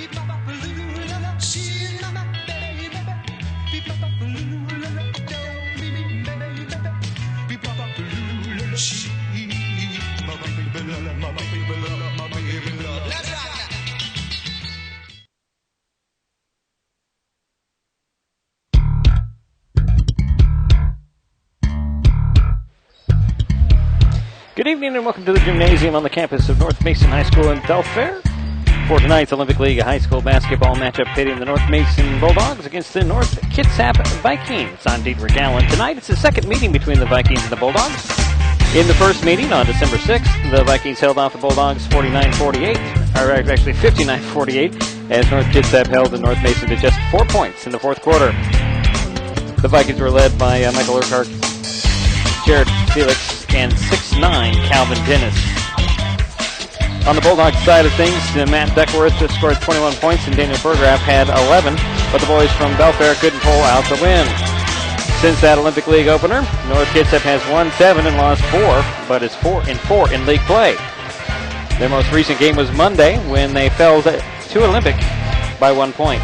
Good evening and welcome to the gymnasium on the campus of North Mason High School in Belfair for tonight's Olympic League high school basketball matchup pitting the North Mason Bulldogs against the North Kitsap Vikings. I'm Dietrich Allen. Tonight it's the second meeting between the Vikings and the Bulldogs. In the first meeting on December 6th, the Vikings held off the Bulldogs 49-48, or actually 59-48, as North Kitsap held the North Mason to just 4 points in the fourth quarter. The Vikings were led by Michael Urquhart, Jared Felix, and 6'9", Calvin Dennis. On the Bulldogs side of things, Matt Duckworth scored 21 points and Daniel Bergraff had 11, but the boys from Belfair couldn't pull out the win. Since that Olympic League opener, North Kitsap has won 7 and lost 4, but is 4-4 in league play. Their most recent game was Monday when they fell to Olympic by 1 point.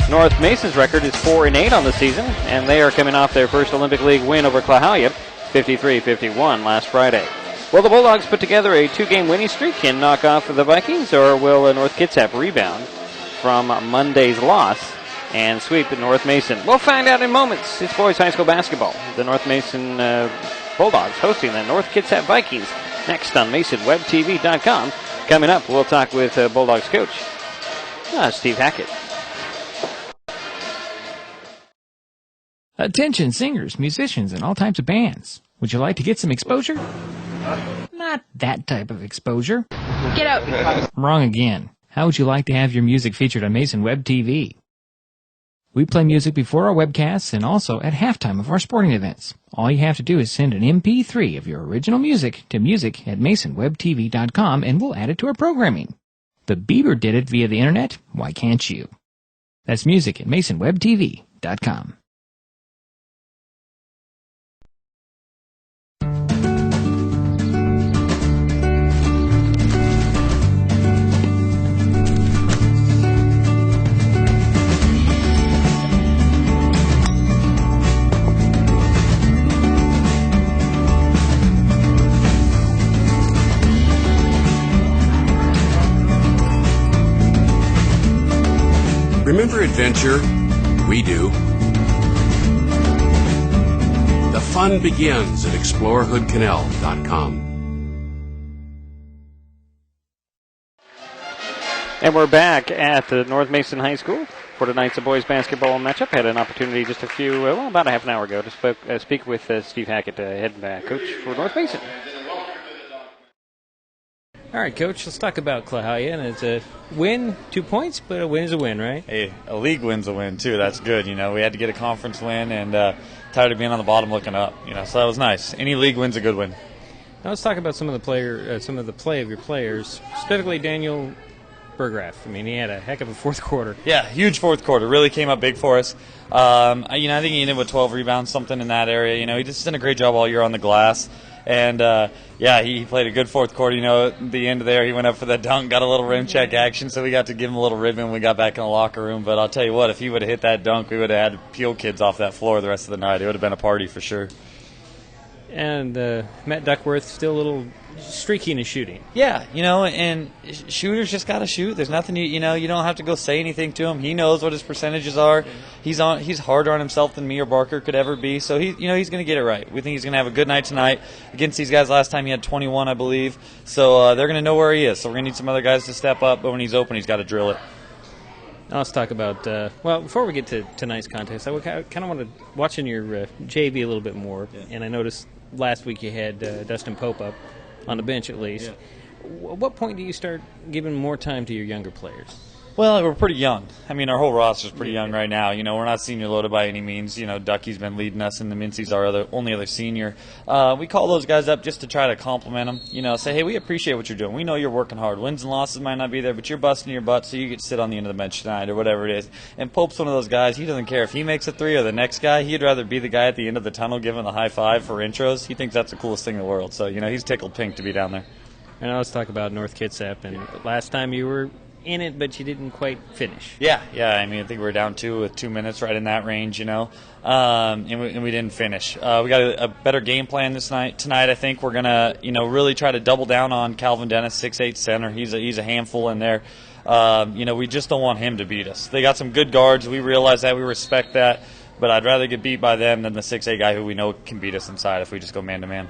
North Mason's record is 4-8 on the season, and they are coming off their first Olympic League win over Clahalia, 53-51 last Friday. Will the Bulldogs put together a 2-game winning streak and knock off the Vikings, or will North Kitsap rebound from Monday's loss and sweep North Mason? We'll find out in moments. It's boys high school basketball. The North Mason Bulldogs hosting the North Kitsap Vikings next on MasonWebTV.com. Coming up, we'll talk with Bulldogs coach Steve Hackett. Attention singers, musicians, and all types of bands. Would you like to get some exposure? Not that type of exposure. Get out. Wrong again. How would you like to have your music featured on Mason Web TV? We play music before our webcasts and also at halftime of our sporting events. All you have to do is send an MP3 of your original music to music@MasonWebTV.com and we'll add it to our programming. The Bieber did it via the internet. Why can't you? That's music@MasonWebTV.com. Remember adventure? We do. The fun begins at explorehoodcanal.com. And we're back at the North Mason High School for tonight's boys basketball matchup. Had an opportunity just about a half an hour ago to speak with Steve Hackett, head coach for North Mason. All right, Coach, let's talk about Clahalia. And it's a win, 2 points, but a win is a win, right? Hey, a league win's a win, too. That's good. You know, we had to get a conference win and tired of being on the bottom looking up. You know, so that was nice. Any league win's a good win. Now let's talk about some of the play of your players, specifically Daniel Bergraff. I mean, he had a heck of a fourth quarter. Yeah, huge fourth quarter. Really came up big for us. I think he ended with 12 rebounds, something in that area. You know, he just did a great job all year on the glass. And, he played a good fourth quarter. You know, at the end of there, he went up for that dunk, got a little rim check action, so we got to give him a little ribbon when we got back in the locker room. But I'll tell you what, if he would have hit that dunk, we would have had Peel kids off that floor the rest of the night. It would have been a party for sure. And Matt Duckworth still a little streaky in his shooting. Yeah, you know, and shooters just got to shoot. There's nothing, you don't have to go say anything to him. He knows what his percentages are. He's harder on himself than me or Barker could ever be. So he's going to get it right. We think he's going to have a good night tonight against these guys. Last time he had 21, I believe. So they're going to know where he is. So we're going to need some other guys to step up. But when he's open, he's got to drill it. Now let's talk about, before we get to tonight's contest, I kind of want to watching your JV a little bit more. Yeah. And I noticed last week you had Dustin Pope up on the bench at least. Yeah. At what point do you start giving more time to your younger players? Well, we're pretty young. I mean, our whole roster's pretty young right now. You know, we're not senior loaded by any means. You know, Ducky's been leading us, and the Mincy's our only other senior. We call those guys up just to try to compliment them. You know, say, hey, we appreciate what you're doing. We know you're working hard. Wins and losses might not be there, but you're busting your butt, so you get to sit on the end of the bench tonight or whatever it is. And Pope's one of those guys. He doesn't care if he makes a three or the next guy. He'd rather be the guy at the end of the tunnel giving the high five for intros. He thinks that's the coolest thing in the world. So, you know, he's tickled pink to be down there. And now let's talk about North Kitsap. And last time you were in it, but you didn't quite finish. Yeah. I mean, I think we were down 2 with 2 minutes, right in that range, and we didn't finish. We got a better game plan tonight. I think we're gonna, really try to double down on Calvin Dennis, 6'8" center. He's a handful in there. We just don't want him to beat us. They got some good guards. We realize that. We respect that. But I'd rather get beat by them than the 6'8" guy who we know can beat us inside if we just go man-to-man.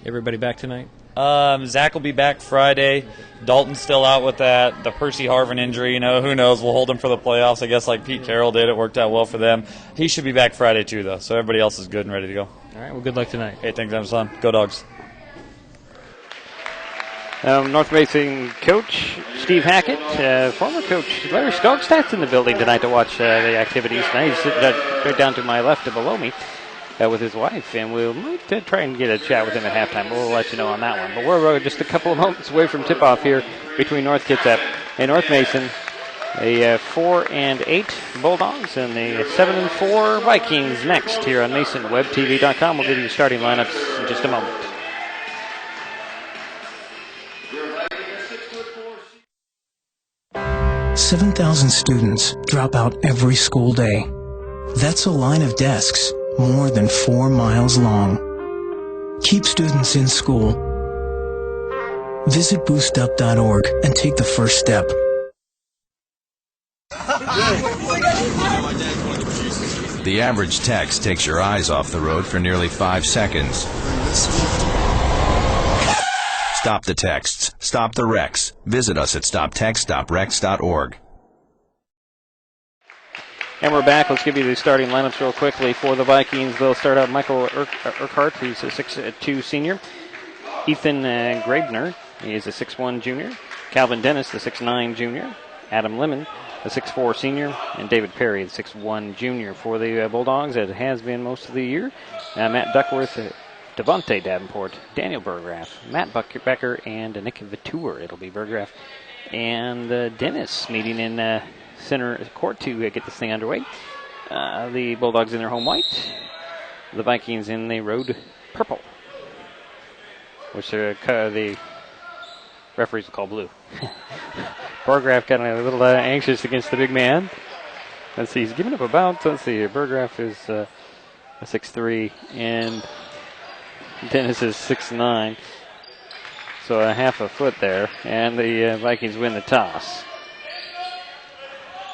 Everybody back tonight? Zach will be back Friday. Dalton's still out with that. The Percy Harvin injury, who knows? We'll hold him for the playoffs, I guess, like Pete Carroll did. It worked out well for them. He should be back Friday, too, though. So everybody else is good and ready to go. All right, well, good luck tonight. Hey, thanks, Amazon. Go Dogs. North Mason coach Steve Hackett, former coach Larry Skogstad's in the building tonight to watch the activities. Now he's sitting right down to my left and below me with his wife, and we might try and get a chat with him at halftime. We'll let you know on that one. But we're just a couple of moments away from tip-off here between North Kitsap and North Mason. The 4-8 Bulldogs and the 7-4 Vikings next here on MasonWebTV.com. We'll give you starting lineups in just a moment. $7,000 students drop out every school day. That's a line of desks more than 4 miles long. Keep students in school. Visit boostup.org and take the first step. The average text takes your eyes off the road for nearly 5 seconds. Stop the texts. Stop the wrecks. Visit us at stoptext.rex.org. And we're back. Let's give you the starting lineups real quickly for the Vikings. They'll start out Michael Urquhart, who's a 6'2 senior. Ethan Grabner, he is a 6'1 junior. Calvin Dennis, the 6'9 junior. Adam Lemon, the 6'4 senior. And David Perry, the 6'1 junior for the Bulldogs, as it has been most of the year. Matt Duckworth, Devontae Davenport, Daniel Burgraff, Matt Becker, and Nick Vitour. It'll be Burgraff and Dennis meeting in center court to get this thing underway. The Bulldogs in their home white, the Vikings in the road purple, which the referees will call blue. Burgraff got a little anxious against the big man. Let's see, he's giving up a bounce. Let's see, Burgraff is a 6'3", and Dennis is 6'9", so a half a foot there, and the Vikings win the toss.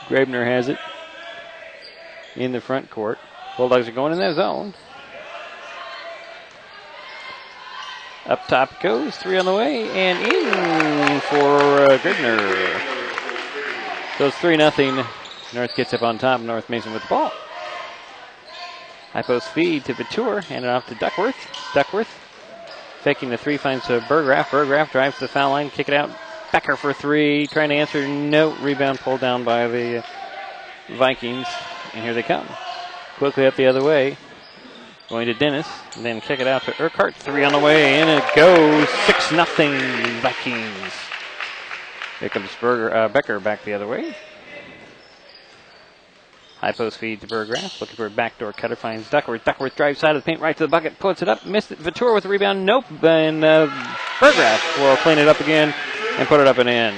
Grabner has it in the front court. Bulldogs are going in their zone. Up top it goes, 3 on the way, and in for Grabner. So it's 3-0. North gets up on top, North Mason with the ball. High post feed to Vitour, hand it off to Duckworth. Duckworth faking the 3, finds Burgraff. Burgraff drives to the foul line, kick it out. Becker for 3, trying to answer, no. Rebound pulled down by the Vikings, and here they come. Quickly up the other way, going to Dennis, and then kick it out to Urquhart. 3 on the way, and it goes 6-0 Vikings. Here comes Becker back the other way. High post feed to Burgraff, looking for a backdoor cutter, finds Duckworth. Duckworth drives side of the paint, right to the bucket, puts it up, missed it. Vitour with the rebound, nope, and Burgraff will clean it up again and put it up and in.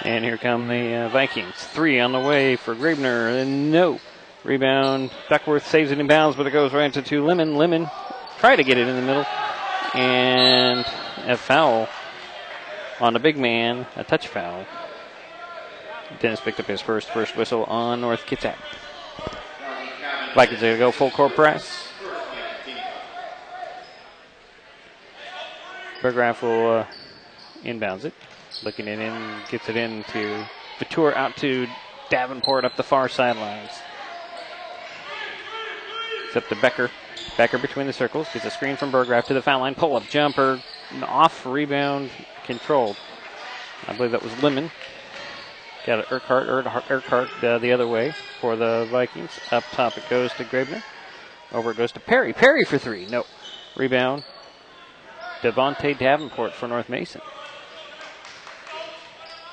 And here come the Vikings. 3 on the way for Grabner, and no. Rebound, Duckworth saves it in bounds, but it goes right into Lemon. Lemon tried to get it in the middle, and a foul on the big man, a touch foul. Dennis picked up his first whistle on North Kitsap. Vikings are going to go full court press. Burgraff will inbounds it. Looking it in, gets it in to Vitour, out to Davenport up the far sidelines. It's up to Becker. Becker between the circles. Gets a screen from Burgraff to the foul line. Pull-up jumper. Off rebound controlled. I believe that was Lemon. Got it, Urquhart the other way for the Vikings. Up top it goes to Grabner. Over it goes to Perry. Perry for 3. No. Rebound. Devontae Davenport for North Mason.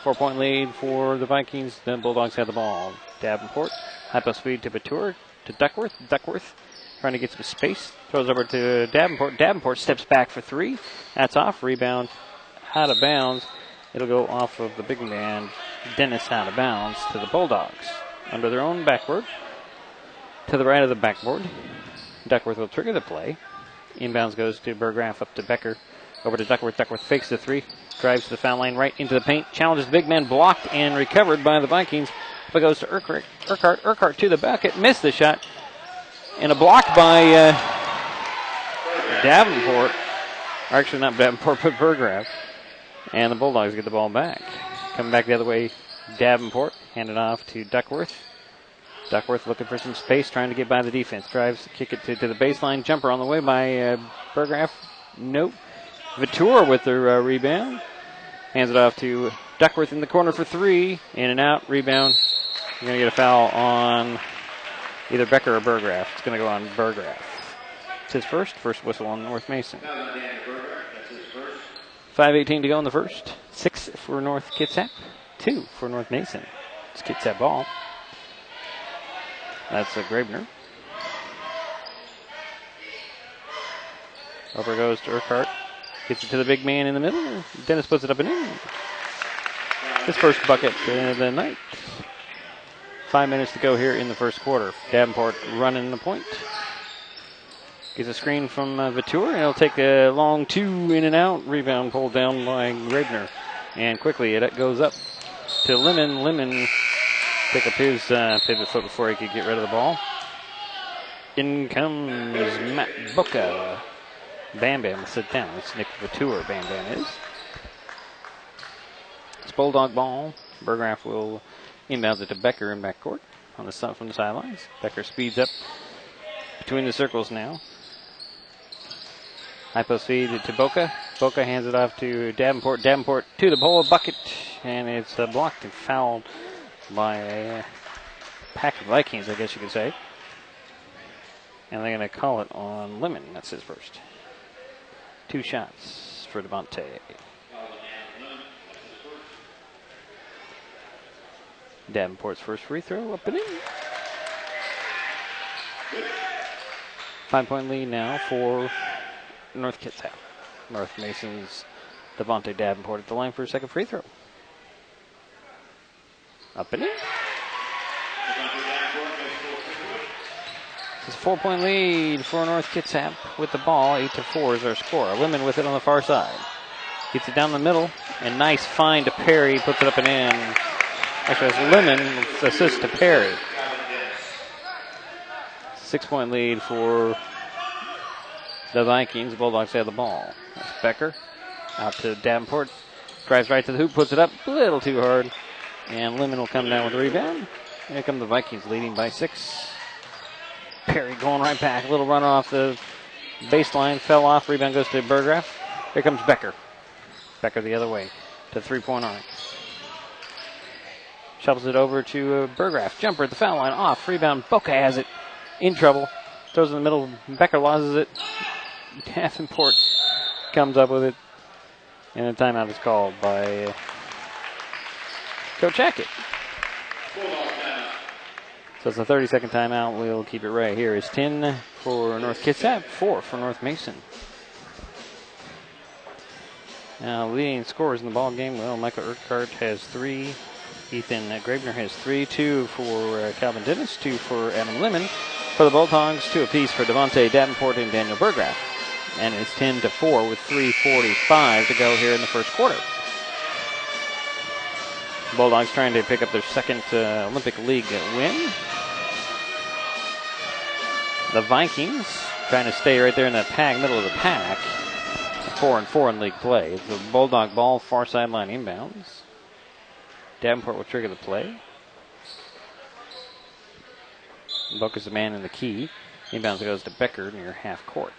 4-point lead for the Vikings. The Bulldogs have the ball. Davenport. High post feed to Vitour. To Duckworth. Duckworth trying to get some space. Throws over to Davenport. Davenport steps back for 3. That's off. Rebound. out of bounds. It'll go off of the big man, Dennis, out of bounds to the Bulldogs. Under their own backboard. To the right of the backboard. Duckworth will trigger the play. Inbounds goes to Burgraff, up to Becker. Over to Duckworth. Duckworth fakes the three. Drives to the foul line right into the paint. Challenges the big man, blocked and recovered by the Vikings. But goes to Urquhart. Urquhart to the bucket. Missed the shot. And a block by Davenport. Or actually not Davenport, but Burgraff. And the Bulldogs get the ball back. Coming back the other way, Davenport. Hand it off to Duckworth. Duckworth looking for some space, trying to get by the defense. Drives, kick it to the baseline. Jumper on the way by Burgraff. Nope. Vitour with the rebound. Hands it off to Duckworth in the corner for three. In and out. Rebound. You're going to get a foul on either Becker or Burgraff. It's going to go on Burgraff. It's his first whistle on North Mason. 5:18 to go in the first. 6 for North Kitsap. 2 for North Mason. It's Kitsap ball. That's a Graebner. Over goes to Urquhart. Gets it to the big man in the middle. Dennis puts it up and in. His first bucket of the night. 5 minutes to go here in the first quarter. Davenport running the point. Gets a screen from Vitour, and he'll take a long two in and out. Rebound pulled down by Graebner. And quickly it goes up to Lemon. Lemon pick up his pivot foot before he could get rid of the ball. In comes Matt Boca. Bam Bam will sit down. It's Nick Vitour, Bam Bam is. It's Bulldog ball. Burgraff will inbound it to Becker in backcourt on the from the sidelines. Becker speeds up between the circles now. High post feed to Boca. Boca hands it off to Davenport. Davenport to the pole, bucket, and it's blocked and fouled by a pack of Vikings, I guess you could say. And they're going to call it on Lemon. That's his first. 2 shots for Devontae. Davenport's first free throw, up and in. 5-point lead now for North Kitsap. North Mason's Devontae Davenport at the line for a second free throw. Up and in. It's a 4-point lead for North Kitsap with the ball. 8-4 is our score. Lemon with it on the far side. Gets it down the middle. And nice find to Perry. Puts it up and in. Actually, it's Lemon. Assist to Perry. 6-point lead for the Vikings. The Bulldogs have the ball. That's Becker. Out to Davenport. Drives right to the hoop. Puts it up a little too hard. And Lemon will come down with the rebound. Here come the Vikings leading by 6. Perry going right back. A little run off the baseline. Fell off. Rebound goes to Burgraff. Here comes Becker. Becker the other way to 3-point arc. Shovels it over to Burgraff. Jumper at the foul line. Off. Rebound. Boca has it. In trouble. Throws in the middle. Becker loses it. Davenport comes up with it. And a timeout is called by Coach Hackett. So it's a 30-second timeout. We'll keep it right here. It's 10 for North Kitsap, 4 for North Mason. Now, leading scorers in the ball game, well, Michael Urquhart has 3. Ethan Graebner has 3. 2 for Calvin Dennis, 2 for Adam Lemon. For the Bulldogs, 2 apiece for Devontae Davenport and Daniel Burgraff. And it's 10-4 with 3:45 to go here in the first quarter. Bulldogs trying to pick up their second Olympic League win. The Vikings trying to stay right there in the pack, middle of the pack. 4-4 in league play. It's a Bulldog ball, far sideline inbounds. Davenport will trigger the play. Buck is the man in the key. Inbounds goes to Becker near half court.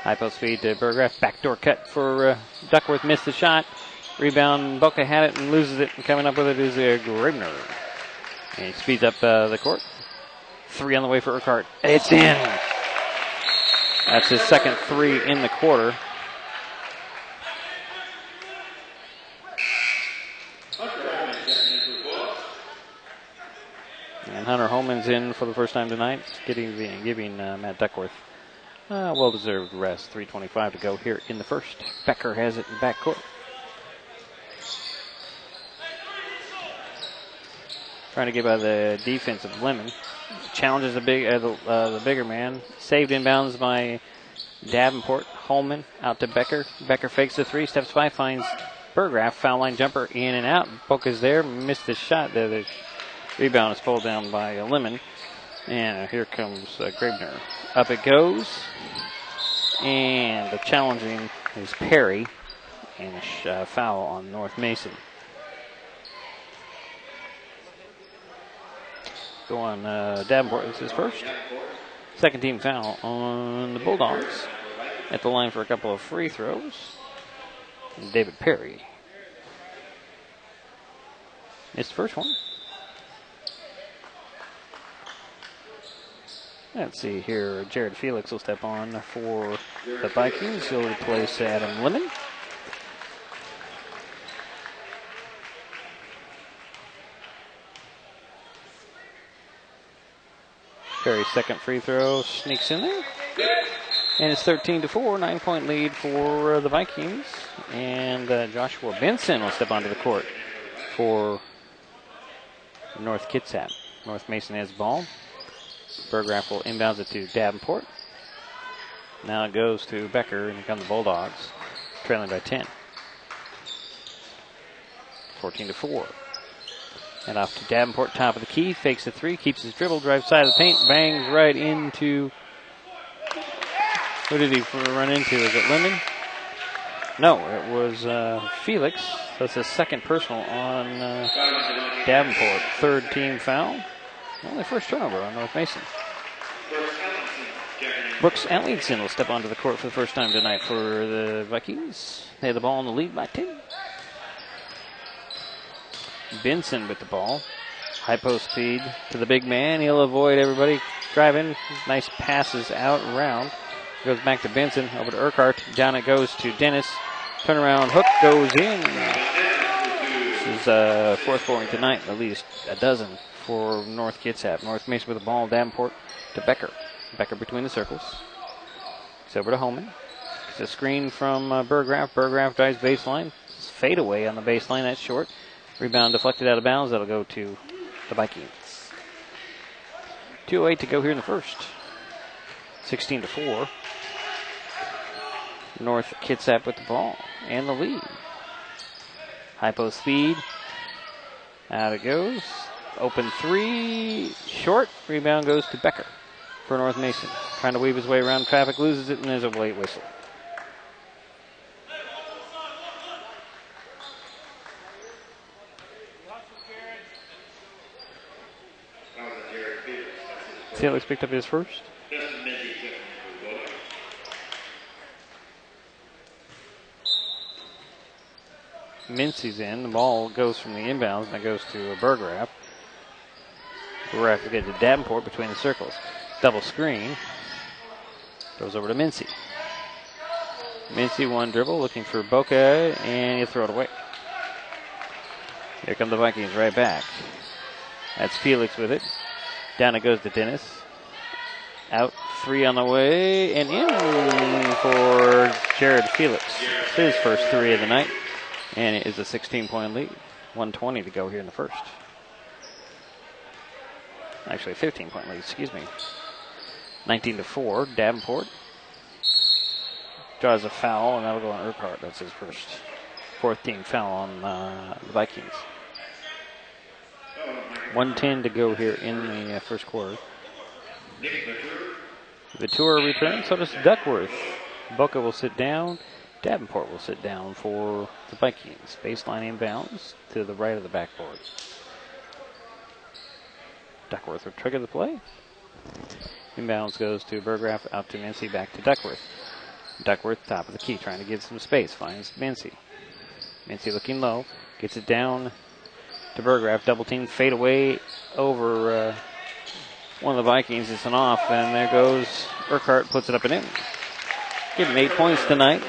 High post feed to Burgraff. Backdoor cut for Duckworth. Missed the shot. Rebound. Boca had it and loses it. And coming up with it is Graebner. And he speeds up the court. 3 on the way for Urquhart. It's in. That's his second 3 in the quarter. And Hunter Holman's in for the first time tonight, giving Matt Duckworth Well-deserved rest. 3:25 to go here in the first. Becker has it in backcourt. Trying to get by the defense of Lemon. Challenges the bigger man. Saved inbounds by Davenport. Holman out to Becker. Becker fakes the three, steps by, finds Burgraff. Foul line jumper in and out. Boca's there. Missed the shot. The rebound is pulled down by Lemon. And here comes Grabner. Up it goes. And the challenging is Perry. And a foul on North Mason. Go on Davenport. This is first. Second team foul on the Bulldogs. At the line for a couple of free throws. And David Perry. Missed the first one. Let's see here. Jared Felix will step on for the Vikings. He'll replace Adam Lemon. Perry's second free throw sneaks in there. And it's 13-4, 9-point lead for the Vikings. And Joshua Benson will step onto the court for North Kitsap. North Mason has the ball. Burgraff will inbounds it to Davenport. Now it goes to Becker, and here come the Bulldogs, trailing by 10. 14-4. And off to Davenport, top of the key, fakes the three, keeps his dribble, drives side of the paint, bangs right into... Who did he run into? Is it Lemon? No, it was Felix. That's his second personal on Davenport. Third team foul. Only first turnover on North Mason. Brooks Atlinson will step onto the court for the first time tonight for the Vikings. They have the ball in the lead by 10. Benson with the ball. High post speed to the big man. He'll avoid everybody driving. Nice passes out around. Goes back to Benson. Over to Urquhart. Down it goes to Dennis. Turnaround hook goes in. This is fourth scoring tonight. At least a dozen for North Kitsap. North Mason with the ball. Davenport to Becker. Becker between the circles. It's over to Holman. It's a screen from Burgraff. Burgraff drives baseline. Fade away on the baseline. That's short. Rebound deflected out of bounds. That'll go to the Vikings. 2:08 to go here in the first. 16-4. North Kitsap with the ball and the lead. High post speed. Out it goes. Open three. Short. Rebound goes to Becker for North Mason. Trying to weave his way around traffic. Loses it, and there's a late whistle. Felix picked up his first. Mincy's in. The ball goes from the inbounds, and it goes to Burgraff. Burgraff will get to Davenport between the circles. Double screen. Goes over to Mincy. Mincy one dribble, looking for Boca, and he'll throw it away. Here come the Vikings right back. That's Felix with it. Down it goes to Dennis. Out, three on the way, and in for Jared Felix. It's his first three of the night, and it is a 16-point lead. 1:20 to go here in the first. Actually, a 15-point lead, excuse me. 19-4, Davenport. Draws a foul, and that'll go on Urquhart. That's his first. Fourth team foul on the Vikings. 1:10 to go here in the first quarter. Vitura returns, so does Duckworth. Boca will sit down. Davenport will sit down for the Vikings. Baseline inbounds to the right of the backboard. Duckworth will trigger the play. Inbounds goes to Burgraff, out to Mincy, back to Duckworth. Duckworth, top of the key, trying to get some space. Finds Mincy. Mincy looking low. Gets it down to Burgraff. Double team, fade away over one of the Vikings. It's an off, and there goes Urquhart, puts it up and in. Give him 8 points tonight.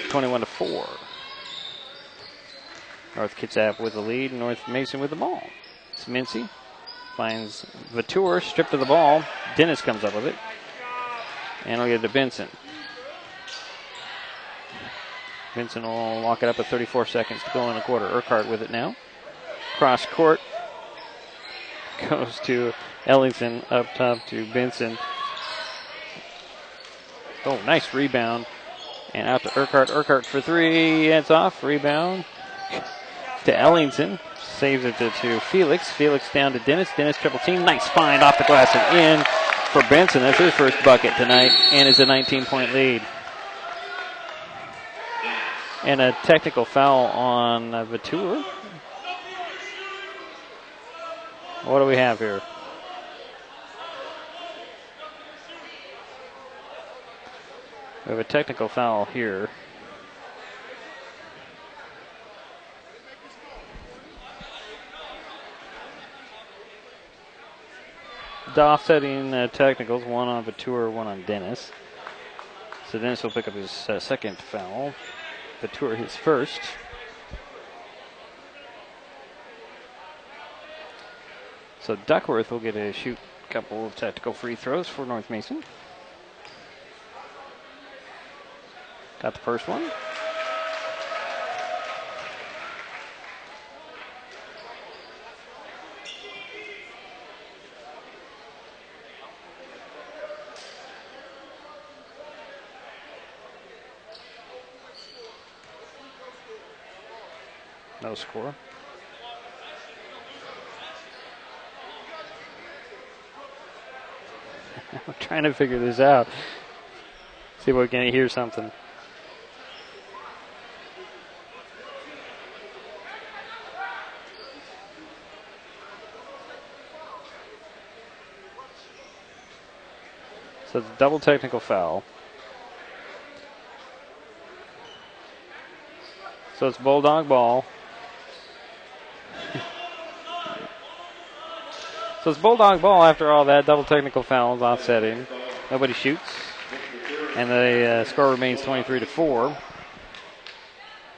21-4. North Kitsap with the lead. North Mason with the ball. It's Mincy. Finds Vitur, stripped of the ball. Dennis comes up with it. And we'll get it to Benson. Benson will lock it up at 34 seconds to go in the quarter. Urquhart with it now. Cross court. Goes to Ellington up top to Benson. Oh, nice rebound. And out to Urquhart. Urquhart for three. It's off. Rebound to Ellington. Saves it to Felix. Felix down to Dennis. Dennis triple team. Nice find off the glass and in for Benson. That's his first bucket tonight. And it's a 19-point lead. And a technical foul on Vautour. What do we have here? We have a technical foul here. The offsetting technicals, one on Vautour, one on Dennis. So Dennis will pick up his second foul. Vautour his first. So Duckworth will get to shoot a couple of tactical free throws for North Mason. Got the first one. No score. I'm trying to figure this out. See if we can hear something. So it's a double technical foul. So it's Bulldog ball. So it's Bulldog ball after all that. Double technical fouls, offsetting. Nobody shoots. And the score remains 23-4.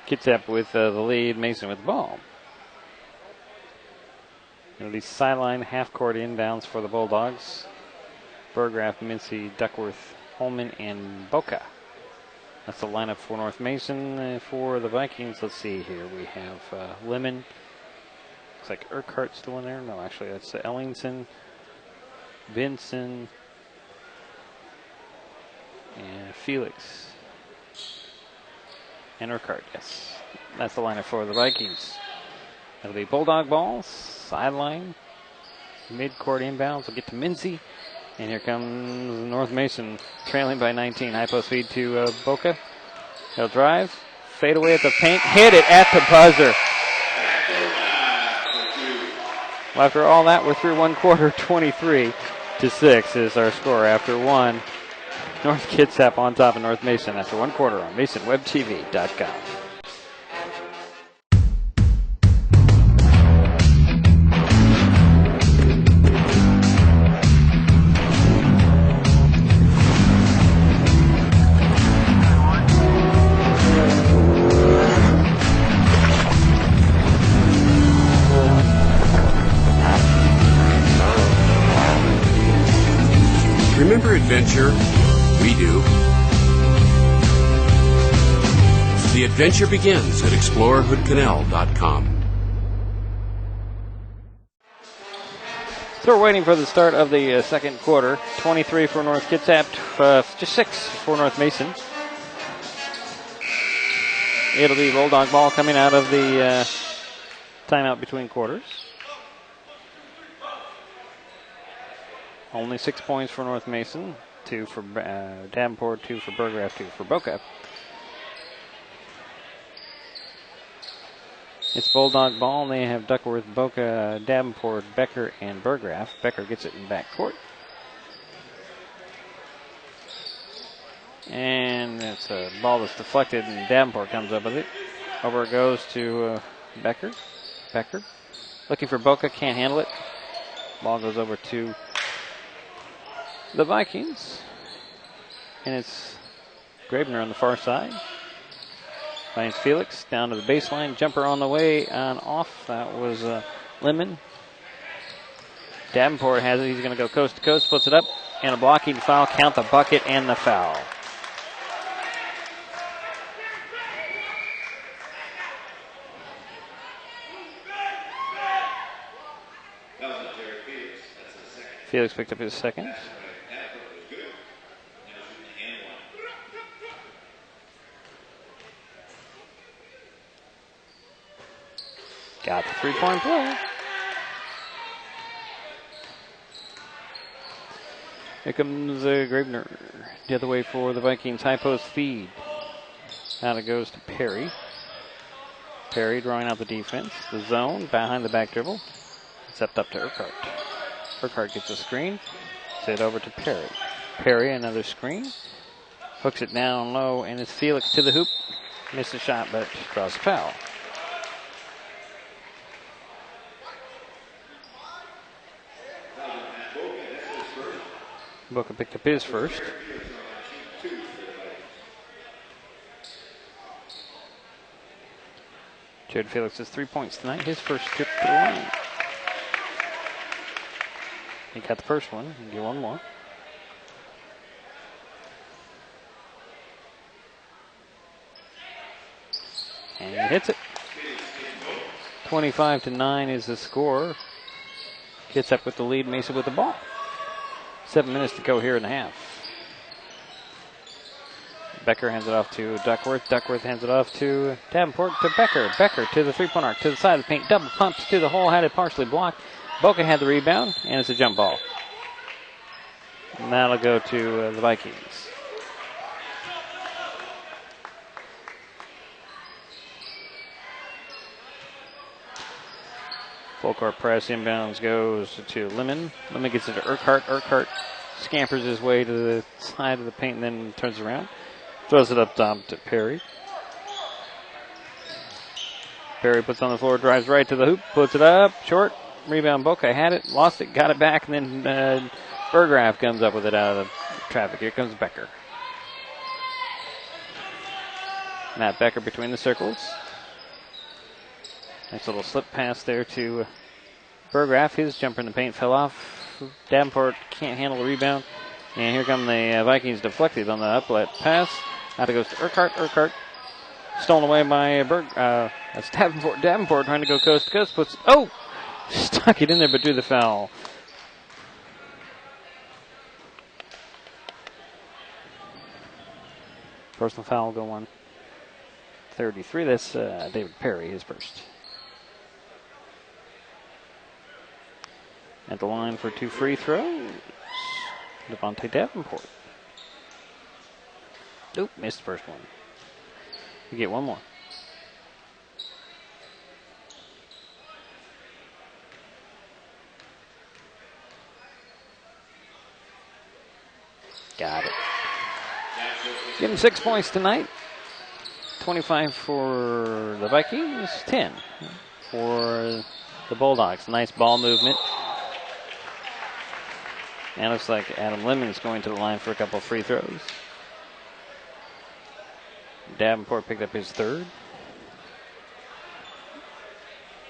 Kitsap with the lead. Mason with the ball. It'll be sideline, half-court inbounds for the Bulldogs. Burgraff, Mincy, Duckworth, Holman, and Boca. That's the lineup for North Mason. For the Vikings, let's see here. We have Lemon. Looks like Urquhart's still in there. No, actually, that's Ellington, Benson, and Felix. And Urquhart, yes. That's the lineup for the Vikings. It'll be Bulldog ball, sideline, mid-court inbounds. We'll get to Mincy. And here comes North Mason, trailing by 19. High post feed to Boca. He'll drive, fade away at the paint, hit it at the buzzer. Well, after all that, we're through one quarter. 23-6 is our score after one. North Kitsap on top of North Mason after one quarter on MasonWebTV.com. Remember adventure? We do. The adventure begins at ExploreHoodCanal.com. So we're waiting for the start of the second quarter. 23 for North Kitsap, just 6 for North Mason. It'll be Bulldog ball coming out of the timeout between quarters. Only 6 points for North Mason, 2 for Davenport, 2 for Burgraff, 2 for Boca. It's Bulldog ball, and they have Duckworth, Boca, Davenport, Becker, and Burgraff. Becker gets it in backcourt. And it's a ball that's deflected, and Davenport comes up with it. Over it goes to Becker. Becker looking for Boca, can't handle it. Ball goes over to the Vikings. And it's Gravener on the far side. Finds Felix down to the baseline. Jumper on the way and off. That was Lemon. Davenport has it. He's going to go coast to coast. Puts it up. and a blocking foul. Count the bucket and the foul. Felix picked up his second. Got the three-point play. Here comes Gravener. The other way for the Vikings. High post feed. Out it goes to Perry. Perry drawing out the defense. The zone behind the back dribble. Stepped up to Urquhart. Urquhart gets a screen. Send it over to Perry. Perry, another screen. Hooks it down low, and it's Felix to the hoop. Missed a shot, but draws a foul. Boca picked up his first. Jared Felix has 3 points tonight. His first trip to the line. He got the first one. He'll get one more. And he hits it. 25-9 is the score. Gets up with the lead. Mesa with the ball. 7 minutes to go here in the half. Becker hands it off to Duckworth. Duckworth hands it off to Davenport to Becker. Becker to the three-point arc, to the side of the paint. Double pumps to the hole. Had it partially blocked. Boca had the rebound, and it's a jump ball. And that'll go to the Vikings. Full court press, inbounds goes to Lemon. Lemon gets it to Urquhart. Urquhart scampers his way to the side of the paint and then turns around. Throws it up top to Perry. Perry puts it on the floor, drives right to the hoop, puts it up, short. Rebound, Boca had it, lost it, got it back, and then Burgraff comes up with it out of traffic. Here comes Becker. Matt Becker between the circles. Nice little slip pass there to Burgraff. His jumper in the paint fell off. Davenport can't handle the rebound. And here come the Vikings deflected on the uplet pass. Out it goes to Urquhart. Urquhart stolen away by that's Davenport. Davenport trying to go coast to coast. Stuck it in there but drew the foul. Personal foul go on 33. That's David Perry, his first. At the line for 2 free throws, Devontae Davenport. Nope, missed the first one. You get one more. Got it. Give him 6 points tonight. 25 for the Vikings, 10 for the Bulldogs. Nice ball movement. And looks like Adam Lemon's going to the line for a couple of free throws. Davenport picked up his third.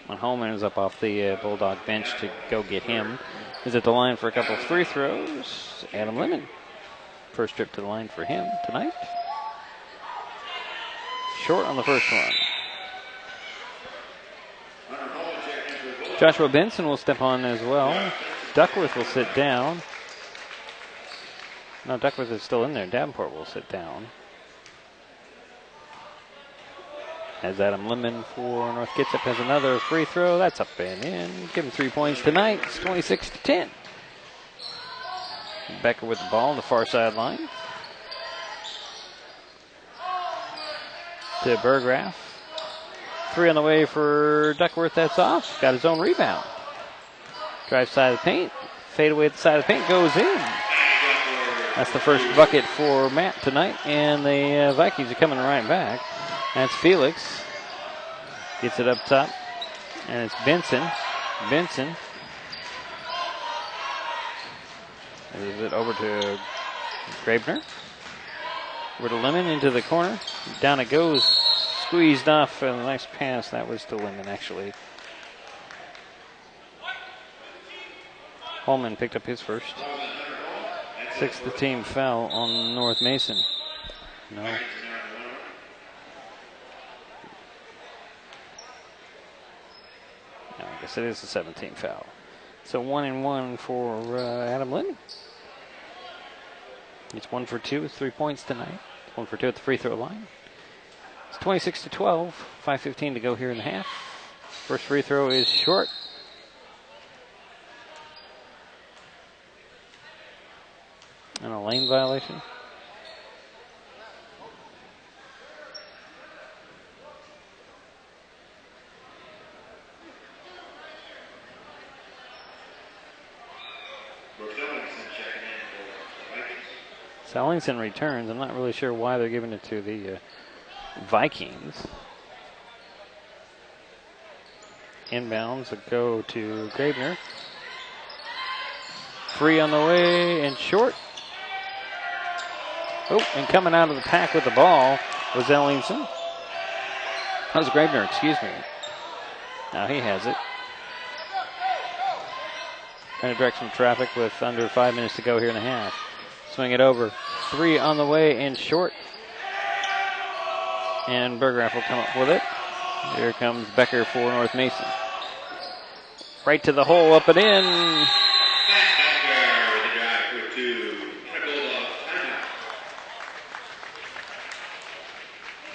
When Holman is up off the Bulldog bench to go get him, is at the line for a couple of free throws. Adam Lemon. First trip to the line for him tonight. Short on the first one. Joshua Benson will step on as well. Duckworth will sit down. No, Duckworth is still in there. Davenport will sit down. As Adam Lemon for North Kitsap has another free throw. That's up and in. Give him 3 points tonight. It's 26-10. Becker with the ball on the far sideline. To Burgraff. 3 on the way for Duckworth. That's off. Got his own rebound. Drive side of the paint. Fade away at the side of the paint. Goes in. That's the first bucket for Matt tonight. And the Vikings are coming right back. That's Felix. Gets it up top. And it's Benson. Benson. Moves it over to Gravener. Over to Lemon into the corner. Down it goes. Squeezed off. And a nice pass. That was to Lemon, actually. Holman picked up his first. Sixth team foul on North Mason. No. No, I guess it is a 17 foul. So 1-1 for Adam Lynn. He's 1 for 2 with 3 points tonight. 1 for 2 at the free throw line. It's 26-12. 5:15 to go here in the half. First free throw is short. And a lane violation. Ellingson returns. I'm not really sure why they're giving it to the Vikings. Inbounds will go to Graebner. 3 on the way and short. Oh, and coming out of the pack with the ball was Ellingson. That was Graebner, excuse me. Now he has it. Trying to direct some traffic with under 5 minutes to go here in the half. Swing it over. 3 on the way and short. And Burgraff will come up with it. Here comes Becker for North Mason. Right to the hole, up and in.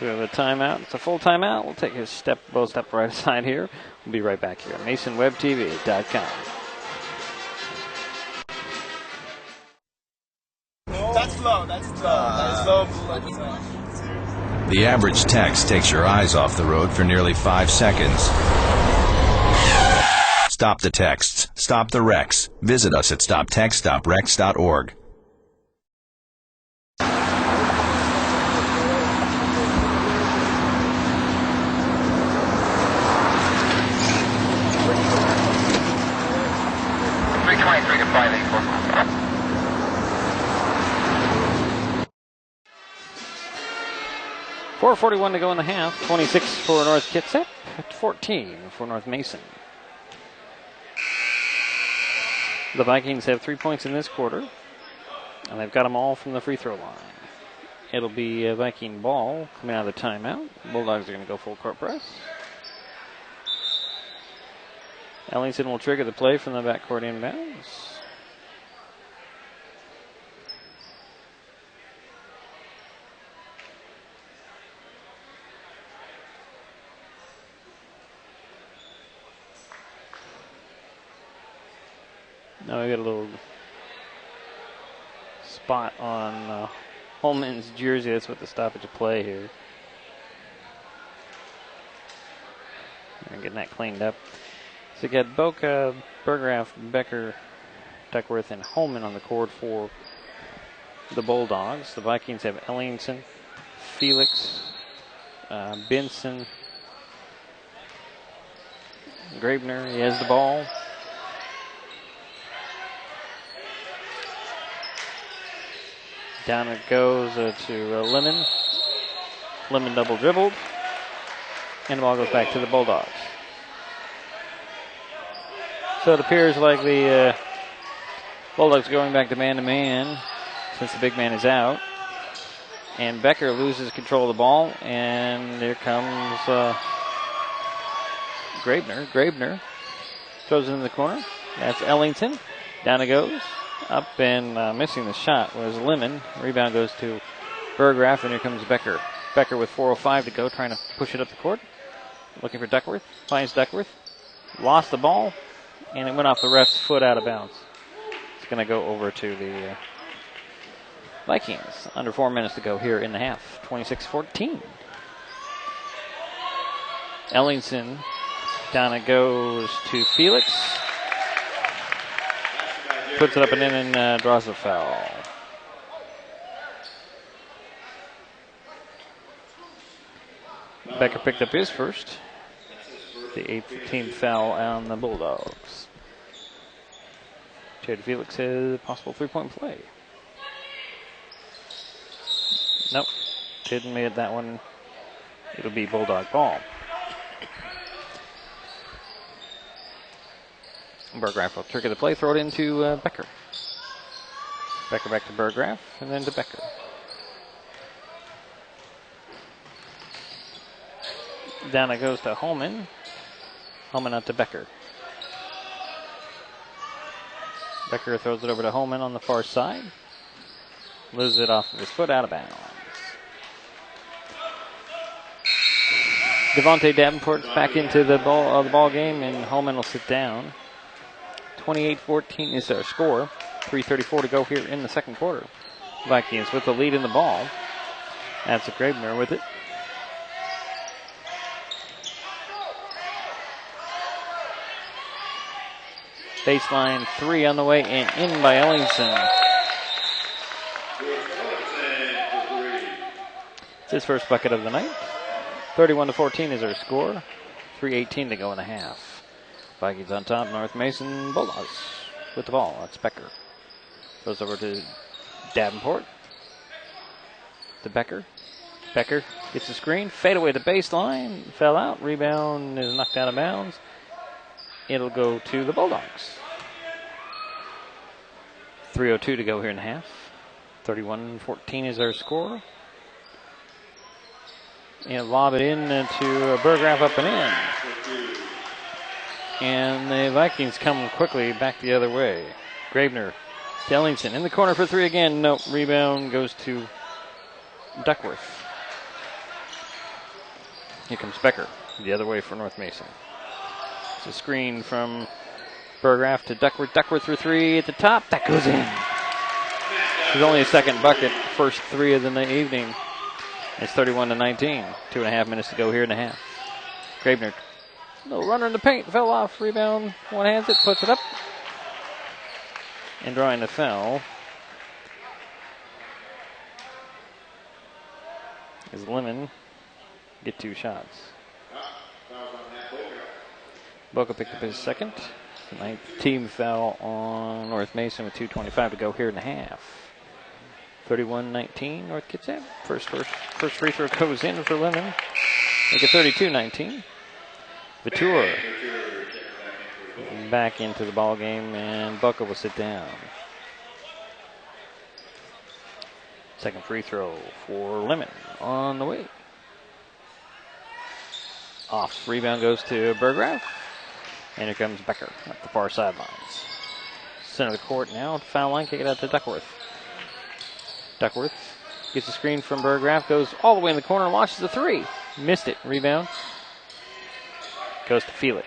We have a timeout. It's a full timeout. We'll take a step right aside here. We'll be right back here. MasonWebTV.com. That's slow. That's slow. The average text takes your eyes off the road for nearly 5 seconds. Stop the texts. Stop the wrecks. Visit us at stoptextstoprex.org. .441 to go in the half. 26 for North Kitsap, 14 for North Mason. The Vikings have 3 points in this quarter, and they've got them all from the free throw line. It'll be a Viking ball coming out of the timeout. Bulldogs are going to go full court press. Ellingson will trigger the play from the backcourt inbounds. Now we got a little spot on Holman's jersey. That's what the stoppage of play here. And getting that cleaned up. So you got Boca, Burgraff, Becker, Duckworth, and Holman on the court for the Bulldogs. The Vikings have Ellingson, Felix, Benson, Graebner. He has the ball. Down it goes to Lemon. Lemon double dribbled. And the ball goes back to the Bulldogs. So it appears like the Bulldogs going back to man since the big man is out. And Becker loses control of the ball. And here comes Graebner. Graebner throws it in the corner. That's Ellington. Down it goes. Up and missing the shot was Lemon. Rebound goes to Burgraff, and here comes Becker. Becker with 4:05 to go, trying to push it up the court. Looking for Duckworth. Finds Duckworth. Lost the ball, and it went off the ref's foot out of bounds. It's going to go over to the Vikings. Under 4 minutes to go here in the half. 26-14. Ellingson. Down it goes to Felix. Puts it up and in and draws a foul. Becker picked up his first. The 8th team foul on the Bulldogs. Jade Felix has a possible three-point play. Nope. Didn't make that one. It'll be Bulldog ball. Burgraff will trigger the play, throw it into Becker. Becker back to Burgraff, and then to Becker. Down it goes to Holman. Holman out to Becker. Becker throws it over to Holman on the far side. Loses it off of his foot, out of bounds. Devontae Davenport's back into the ball game, and Holman will sit down. 28-14 is our score. 3:34 to go here in the second quarter. Vikings with the lead in the ball. That's a Gravener with it. Baseline 3 on the way and in by Ellingson. It's his first bucket of the night. 31-14 is our score. 3:18 to go in the half. Vikings on top. North Mason Bulldogs with the ball. That's Becker. Goes over to Davenport. To Becker. Becker gets the screen. Fade away the baseline. Fell out. Rebound is knocked out of bounds. It'll go to the Bulldogs. 3:02 to go here in the half. 31-14 is our score. And lob it in to Burgraff up and in. And the Vikings come quickly back the other way. Gravener to Ellingson in the corner for three again. Nope. Rebound goes to Duckworth. Here comes Becker the other way for North Mason. It's a screen from Burgraff to Duckworth. Duckworth for three at the top. That goes in. It's only a second bucket. First three of the evening. It's 31-19. 2.5 minutes to go here in the half. Gravener. No runner in the paint. Fell off. Rebound. One hands it. Puts it up. And drawing the foul is Lemon. Get two shots. Boca picked up his second. The ninth team foul on North Mason with 2:25 to go here in the half. 31-19, North Kitsap. First free throw goes in for Lemon. Make it 32-19. Vitur back into the ball game, and Boca will sit down. Second free throw for Lemon on the way. Off. Rebound goes to Burgraff. And here comes Becker at the far sidelines. Center of the court now. Foul line. Kick it out to Duckworth. Duckworth gets the screen from Burgraff. Goes all the way in the corner. Launches the three. Missed it. Rebound. Goes to Felix.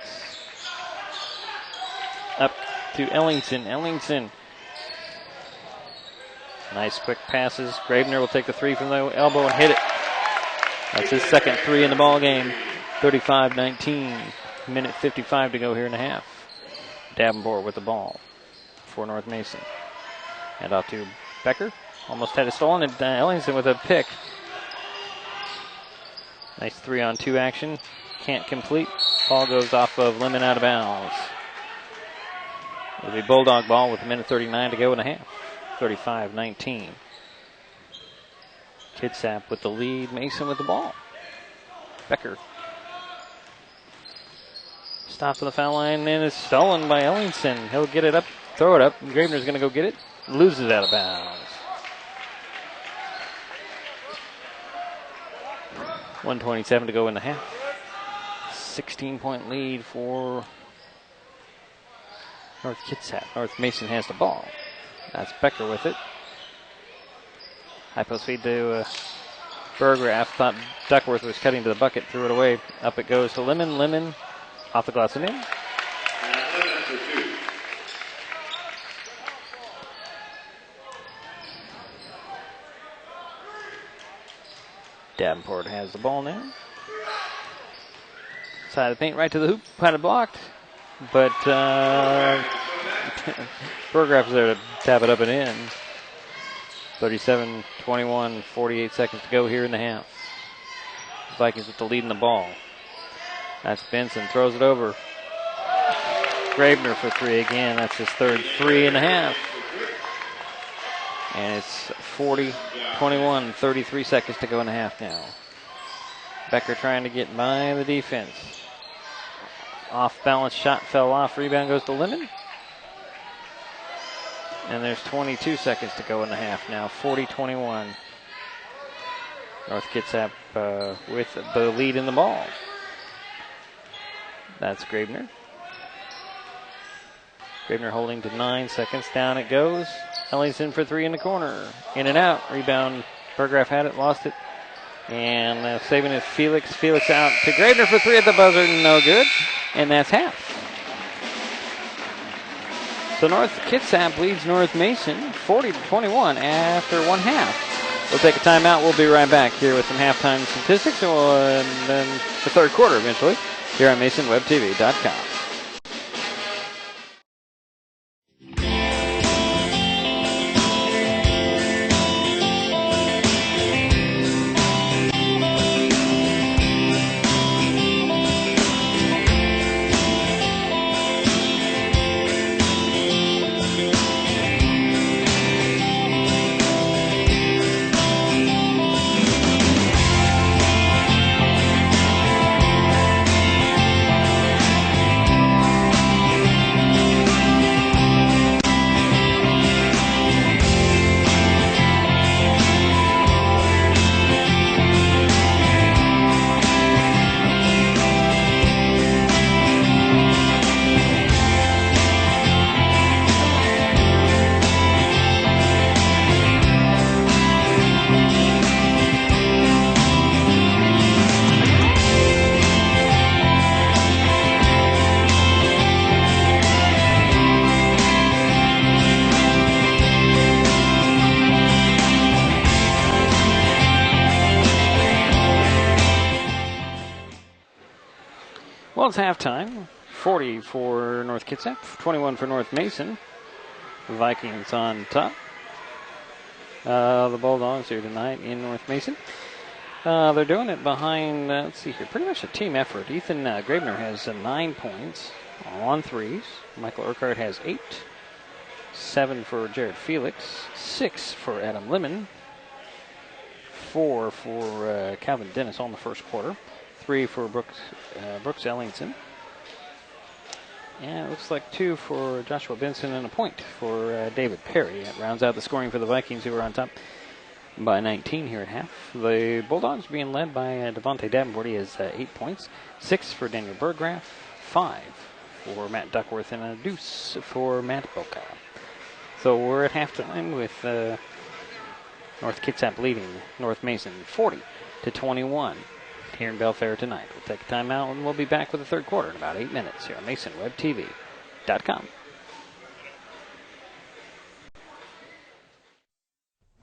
Up to Ellingson. Ellingson. Nice quick passes. Gravener will take the three from the elbow and hit it. That's his second three in the ball game. 35-19. Minute 55 to go here in the half. Davenport with the ball for North Mason. And out to Becker. Almost had it stolen. And Ellingson with a pick. Nice 3-on-2 action. Can't complete. Ball goes off of Lemon out of bounds. It'll be Bulldog ball with a minute 39 to go in the half. 35-19. Kitsap with the lead. Mason with the ball. Becker. Stops on the foul line and is stolen by Ellingson. He'll get it up, throw it up. Gravener's going to go get it. Loses it out of bounds. 1:27 to go in the half. 16-point lead for North Kitsap. North Mason has the ball. That's Becker with it. High post feed to Burgraff. Thought Duckworth was cutting to the bucket. Threw it away. Up it goes to Lemon. Lemon off the glass and in. Davenport has the ball now. Side of the paint right to the hoop. Had it blocked. But Burgraff's there to tap it up and in. 37-21, 48 seconds to go here in the half. Vikings with the lead in the ball. That's Benson, throws it over. Gravener for three again. That's his third three and a half. And it's 40-21, 33 seconds to go in the half now. Becker trying to get by the defense. Off balance shot fell off. Rebound goes to Lemon. And there's 22 seconds to go in the half now. 40-21. North Kitsap with the lead in the ball. That's Graebner. Graebner holding to 9 seconds. Down it goes. Ellingson for three in the corner. In and out. Rebound. Burgraff had it, lost it. And saving it, Felix. Felix out to Graebner for three at the buzzer. No good. And that's half. So North Kitsap leads North Mason 40-21 after one half. We'll take a timeout. We'll be right back here with some halftime statistics and then the third quarter eventually here on MasonWebTV.com. Well, it's halftime. 40 for North Kitsap, 21 for North Mason. The Vikings on top. The Bulldogs here tonight in North Mason. They're doing it behind, let's see here, pretty much a team effort. Ethan Graebner has 9 points on threes. Michael Urquhart has 8. 7 for Jared Felix. 6 for Adam Lemon. 4 for Calvin Dennis on the first quarter. 3 for Brooks Ellingson. And it looks like 2 for Joshua Benson and a point for David Perry. That rounds out the scoring for the Vikings, who are on top by 19 here at half. The Bulldogs being led by Devontae Davenport. He has 8 points. 6 for Daniel Burgraff. 5 for Matt Duckworth. And a deuce for Matt Boca. So we're at halftime with North Kitsap leading North Mason 40-21. Here in Belfair tonight. We'll take a timeout and we'll be back with the third quarter in about 8 minutes here on MasonWebTV.com.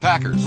Packers.